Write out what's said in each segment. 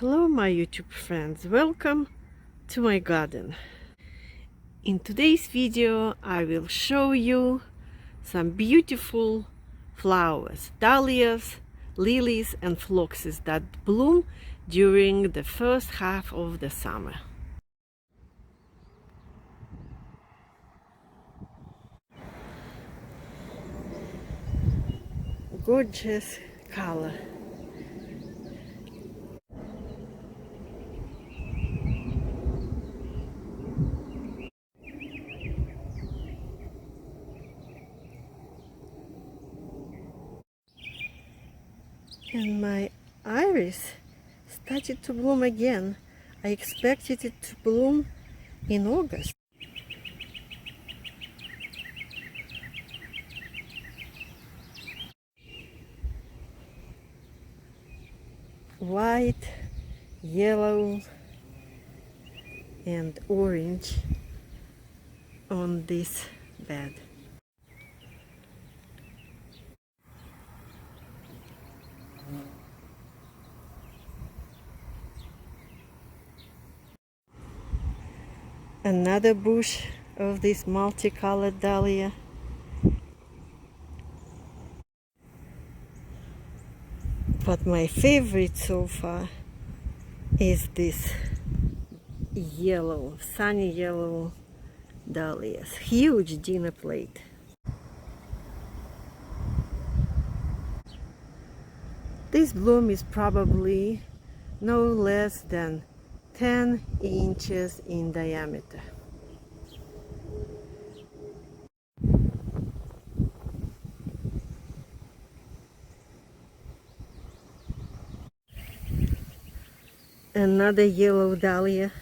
Hello my YouTube friends, welcome to my garden. In today's video I will show you some beautiful flowers, dahlias, lilies and phloxes that bloom during the first half of the summer. Gorgeous color. And my iris started to bloom again. I expected it to bloom in August. White, yellow and orange on this bed. Another bush of this multicolored dahlia. But my favorite so far is this yellow, sunny yellow dahlias. Huge dinner plate. This bloom is probably no less than 10 inches in diameter. Another yellow dahlia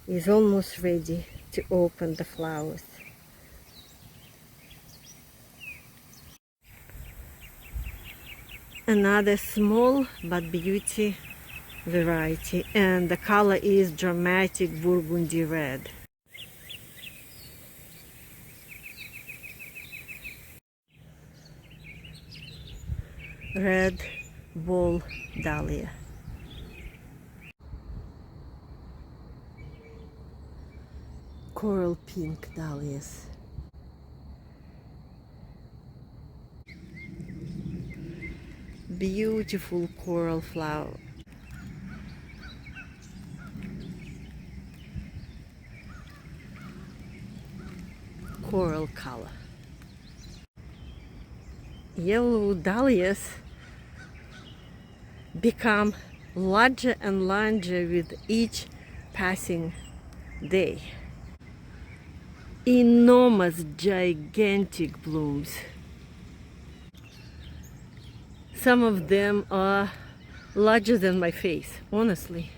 is almost ready to open the flowers. Another small but beauty variety, and the color is dramatic burgundy red. Red ball dahlia. Coral pink dahlias. Beautiful coral flower. Coral color. Yellow dahlias become larger and larger with each passing day. Enormous, gigantic blooms. Some of them are larger than my face, honestly.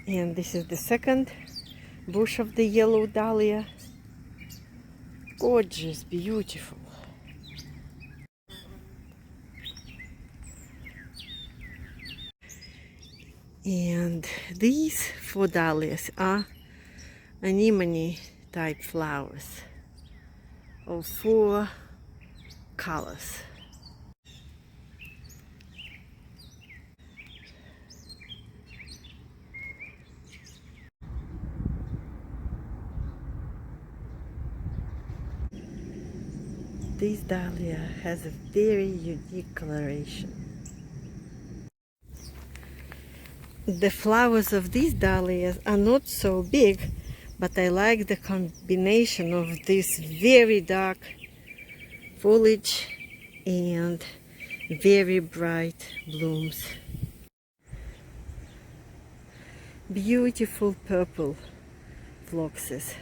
And this is the second bush of the yellow dahlia. Gorgeous, beautiful. And these four dahlias are anemone type flowers of 4 colors. This dahlia has a very unique coloration. The flowers of these dahlias are not so big, but I like the combination of this very dark foliage and very bright blooms. Beautiful purple phloxes.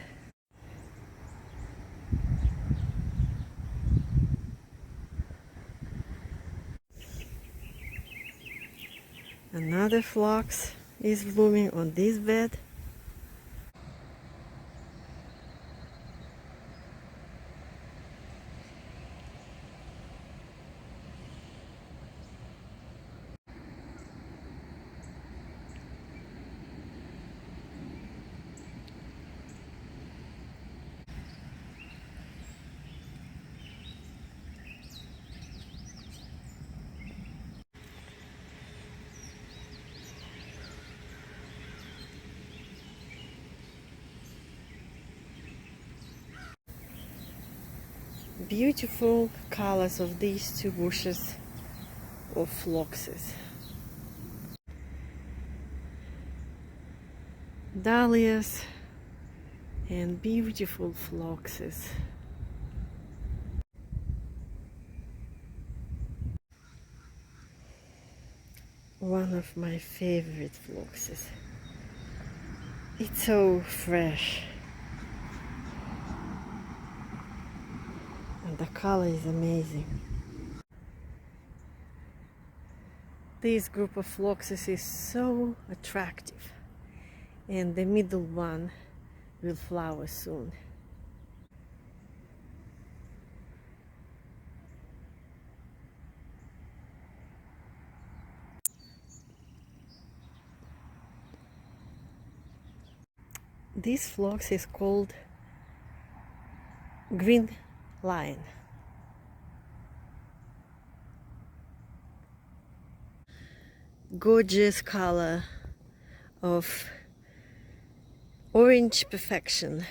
Another phlox is blooming on this bed. beautiful colors of these two bushes of Phloxes. Dahlias and beautiful Phloxes. One of my favorite Phloxes. It's so fresh. And the color is amazing. This group of Phloxes is so attractive. And the middle one will flower soon. This phlox is called green lion. Gorgeous color of orange perfection,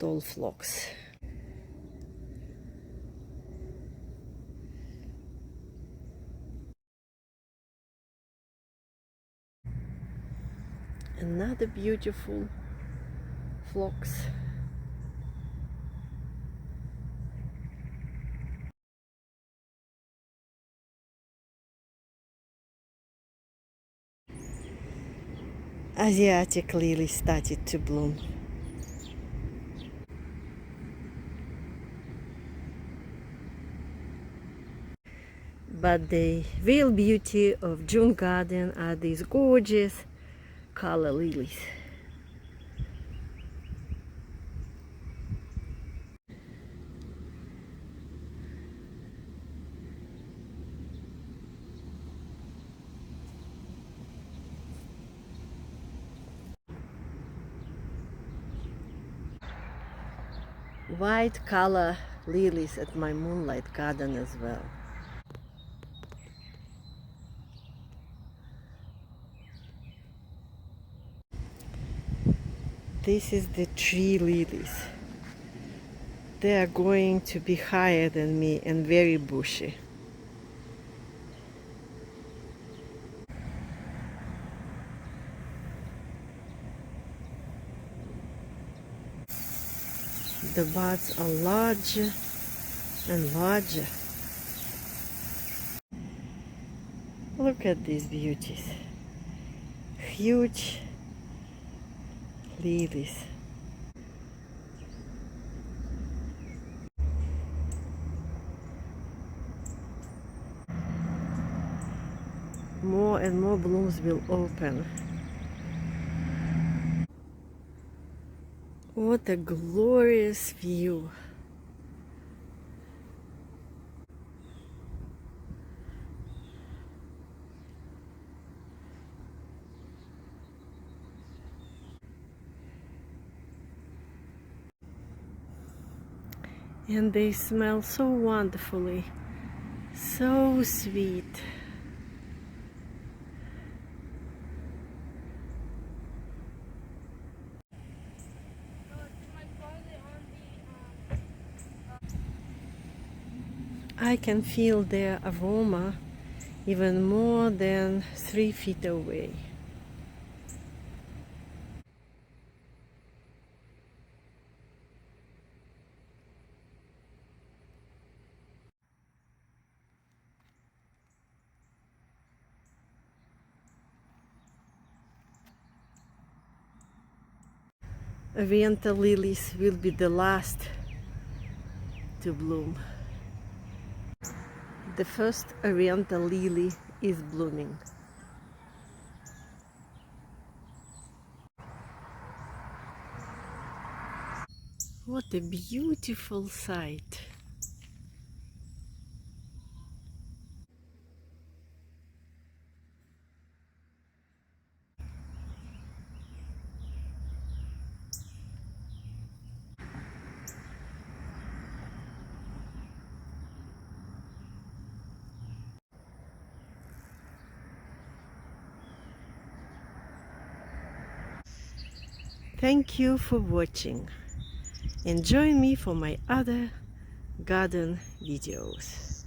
tall phlox. Another beautiful phlox. Asiatic lily started to bloom. But the real beauty of June garden are these gorgeous color lilies. White color lilies at my Moonlight garden as well. This is the tree lilies. They are going to be higher than me and very bushy. The buds are larger and larger. Look at these beauties. Huge lilies. More and more blooms will open. What a glorious view. And they smell so wonderfully, so sweet. I can feel their aroma even more than 3 feet away. Oriental lilies will be the last to bloom. The first oriental lily is blooming. What a beautiful sight! Thank you for watching, and join me for my other garden videos.